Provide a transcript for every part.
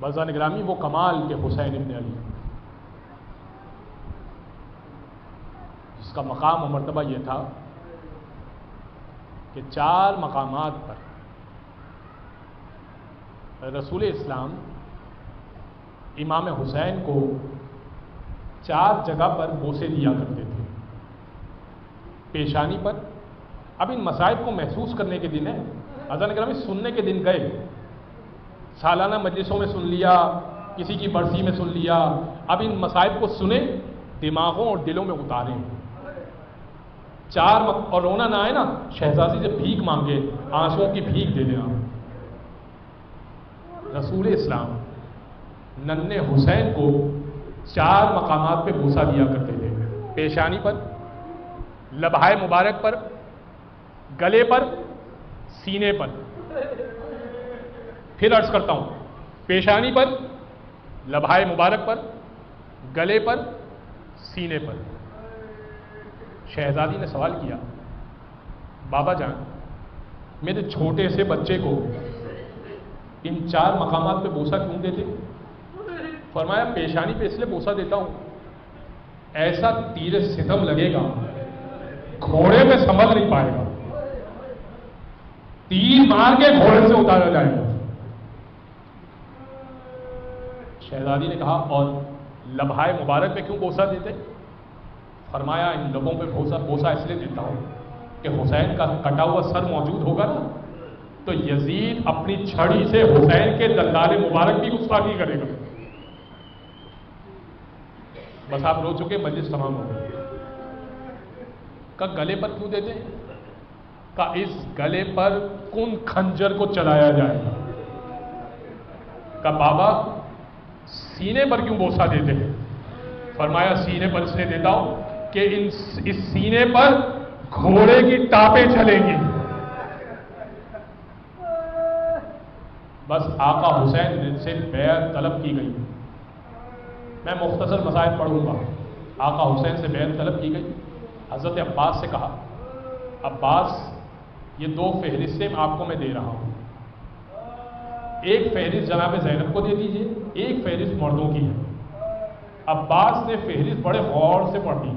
بازان گرامی وہ کمال کے حسین ابن علی، جس کا مقام و مرتبہ یہ تھا کہ 4 مقامات پر رسول اسلام امام حسین کو 4 جگہ پر بوسے دیا کرتے تھے۔ پیشانی پر، اب ان مسائل کو محسوس کرنے کے دن ہے، اذان گرامی سننے کے دن گئے، سالانہ مجلسوں میں سن لیا، کسی کی برسی میں سن لیا، اب ان مسائل کو سنیں، دماغوں اور دلوں میں اتاریں۔ 4 اور رونا نہ آئے نا، شہزادی سے بھیک مانگے، آنسوؤں کی بھیک دے دیں آپ۔ رسول اسلام ننھے حسین کو 4 مقامات پہ بوسہ دیا کرتے تھے، پیشانی پر، لبہائے مبارک پر، گلے پر، سینے پر۔ پھر عرض کرتا ہوں، پیشانی پر، لبہائے مبارک پر، گلے پر، سینے پر۔ شہزادی نے سوال کیا، بابا جان میرے چھوٹے سے بچے کو ان 4 مقامات پہ بوسہ کیوں دیتے؟ فرمایا پیشانی پہ اس لیے بوسہ دیتا ہوں، ایسا تیر ستم لگے گا گھوڑے میں سنبھل نہیں پائے گا، تیر مار کے گھوڑے سے اتارا جائے گا۔ شہزادی نے کہا اور لبہائے مبارک پہ کیوں بوسہ دیتے؟ فرمایا ان لبوں پہ بوسہ اس لیے دیتا ہوں کہ حسین کا کٹا ہوا سر موجود ہوگا نا، تو یزید اپنی چھڑی سے حسین کے دندان مبارک کی گستاخی کرے گا۔ بس آپ رو چکے، مجلس تمام ہو گئی۔ کہ گلے پر کیوں دیتے ہیں؟ کہ اس گلے پر کن خنجر کو چلایا جائے گا۔ کہ بابا سینے پر کیوں بوسہ دیتے ہیں؟ فرمایا سینے پر اس لیے دیتا ہوں کہ اس سینے پر گھوڑے کی ٹاپیں چلیں گی۔ بس آقا حسین سے بیعت طلب کی گئی، میں مختصر مسائل پڑھوں گا۔ آقا حسین سے بیعت طلب کی گئی، حضرت عباس سے کہا عباس یہ 2 فہرستیں آپ کو میں دے رہا ہوں، ایک فہرست جناب زینب کو دے دیجئے، ایک فہرست مردوں کی ہے۔ عباس نے فہرست بڑے غور سے پڑھی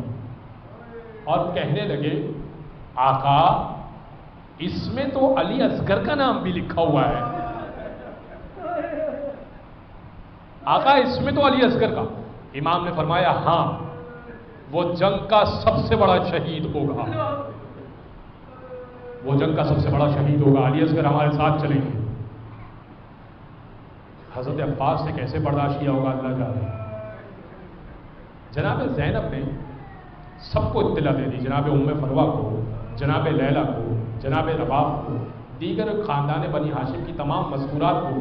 اور کہنے لگے آقا اس میں تو علی اصغر کا نام بھی لکھا ہوا ہے، آقا اس میں تو علی اصغر کا۔ امام نے فرمایا ہاں وہ جنگ کا سب سے بڑا شہید ہوگا، وہ جنگ کا سب سے بڑا شہید ہوگا، علی اصغر ہمارے ساتھ چلیں گے۔ حضرت عباس نے کیسے برداشت کیا ہوگا اللہ جانے۔ جناب زینب نے سب کو اطلاع دے دی، جناب ام فروہ کو، جناب لیلہ کو، جناب رباب کو، دیگر خاندان بنی ہاشم کی تمام مذکورات کو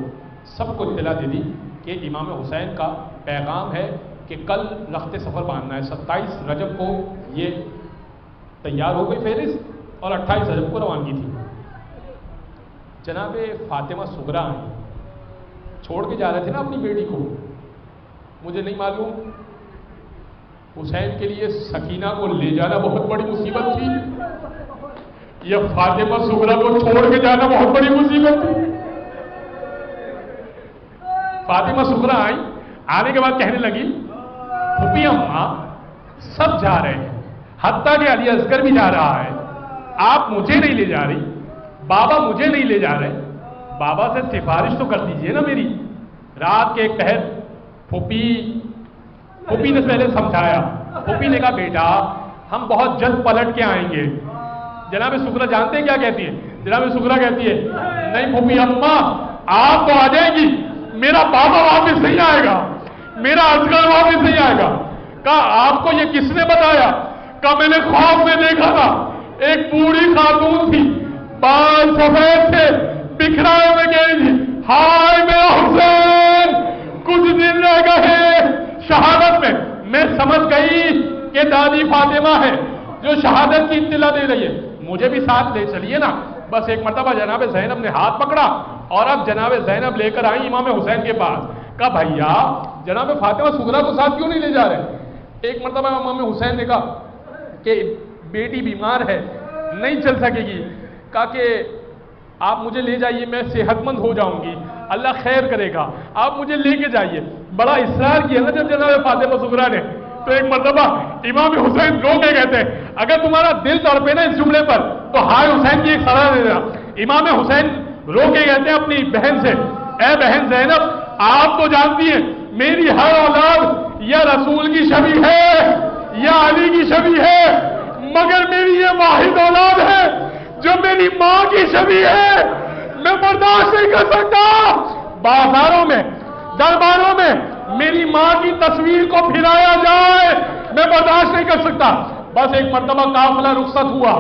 سب کو اطلاع دے دی کہ امام حسین کا پیغام ہے کہ کل رخت سفر باندھنا ہے۔ 27 رجب کو یہ تیار ہو گئی فہرست اور 28 رجب کو روانگی تھی۔ جناب فاطمہ صغریٰ آئی، چھوڑ کے جا رہے تھے نا اپنی بیٹی کو، مجھے نہیں معلوم حسین کے لیے سکینہ کو لے جانا بہت بڑی مصیبت تھی یا فاطمہ صغریٰ کو چھوڑ کے جانا بہت بڑی مصیبت تھی۔ فاطمہ صغریٰ آئی، آنے کے بعد کہنے لگی پھوپھی اماں سب جا رہے ہیں، حتیٰ کہ علی اصغر بھی جا رہا ہے، آپ مجھے نہیں لے جا رہی، بابا مجھے نہیں لے جا رہے، بابا سے سفارش تو کر دیجئے نا میری۔ رات کے ایک پہر پھوپھی نے پہلے سمجھایا، پھوپھی نے کہا بیٹا ہم بہت جلد پلٹ کے آئیں گے۔ جناب صغریٰ جانتے ہیں کیا کہتی ہے؟ جناب صغریٰ کہتی ہے نہیں پھوپھی اماں آپ تو آ جائیں گی، میرا بابا واپس نہیں آئے گا، میرا اصغر واپس نہیں آئے گا۔ کہا آپ کو یہ کس نے بتایا؟ کہا میں نے خواب میں دیکھا تھا، ایک بوڑھی خاتون تھی، بال سفید تھے، بکھرائے ہوئے گئے تھی، ہائے میرا حسین کچھ دن رہ گئے شہادت میں سمجھ گئی کہ دادی فاطمہ ہے جو شہادت کی اطلاع دے رہی ہے، مجھے بھی ساتھ لے چلیے نا۔ بس ایک مرتبہ جناب زینب نے ہاتھ پکڑا اور اب جناب زینب لے کر آئی امام حسین کے پاس۔ کہا بھیا جناب فاطمہ صغریٰ کو ساتھ کیوں نہیں لے جا رہے؟ ایک مرتبہ امام حسین نے کہا کہ بیٹی بیمار ہے نہیں چل سکے گی، کہا کہ آپ مجھے لے جائیے میں صحت مند ہو جاؤں گی۔ اللہ خیر کرے گا، آپ مجھے لے کے جائیے۔ بڑا اصرار کیا نا جب جناب فاطمہ زہرا نے، تو ایک مرتبہ امام حسین رو کے کہتے ہیں اگر تمہارا دل تڑپے نا اس جملے پر تو ہائے حسین کی ایک سزا دے دینا۔ امام حسین رو کے کہتے ہیں اپنی بہن سے، اے بہن زینب، آپ تو جانتی ہیں میری ہر اولاد یا رسول کی شبیہ ہے یا علی کی شبیہ ہے، مگر میری یہ واحد اولاد ہے جو میری ماں کی شبیہ ہے۔ میں برداشت نہیں کر سکتا بازاروں میں، درباروں میں میری ماں کی تصویر کو پھرایا جائے، میں برداشت نہیں کر سکتا۔ بس ایک مرتبہ قافلہ رخصت ہوا،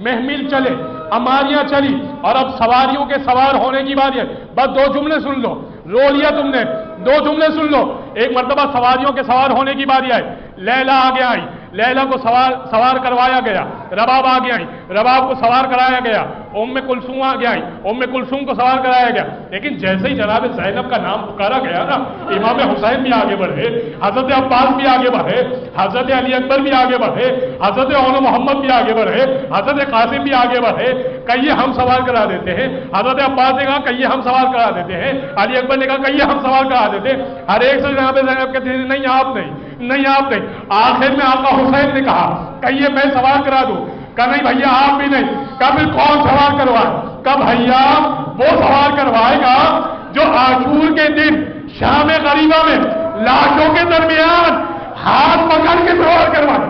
محمل چلے، اماریاں چلی، اور اب سواریوں کے سوار ہونے کی باری ہے۔ بس دو جملے سن لو، رو لیا تم نے، دو جملے سن لو۔ ایک مرتبہ سواریوں کے سوار ہونے کی باری آئی، لیلا آگے آئی، لیلا کو سوار کروایا گیا، رباب آگے آئی، رباب کو سوار کرایا گیا، ام کلثوم آگے آئی، ام کلثوم کو سوار کرایا گیا۔ لیکن جیسے ہی جناب زینب کا نام پکارا گیا نا، امام حسین بھی آگے بڑھے، حضرت عباس بھی آگے بڑھے، حضرت علی اکبر بھی آگے بڑھے، حضرت اول محمد بھی آگے بڑھے، حضرت قاسم بھی آگے بڑھے، کہیے ہم سوار کرا دیتے ہیں۔ حضرت عباس نے کہا کہیے ہم سوار کرا دیتے ہیں، علی اکبر نے کہا کہیے ہم سوار کرا دیتے ہیں۔ ہر ایک سے جناب زینب کہتے ہیں نہیں آپ نہیں، نہیں آپ نہیں۔ آخر میں آقا حسین نے کہا کہیے میں سوار کرا دوں، کہا نہیں بھیا آپ بھی نہیں، کہا پھر کون سوار کروائے؟ کہا بھیا وہ سوار کروائے گا جو عاشور کے دن شام غریبہ میں لاشوں کے درمیان ہاتھ پکڑ کے سوار کروائے۔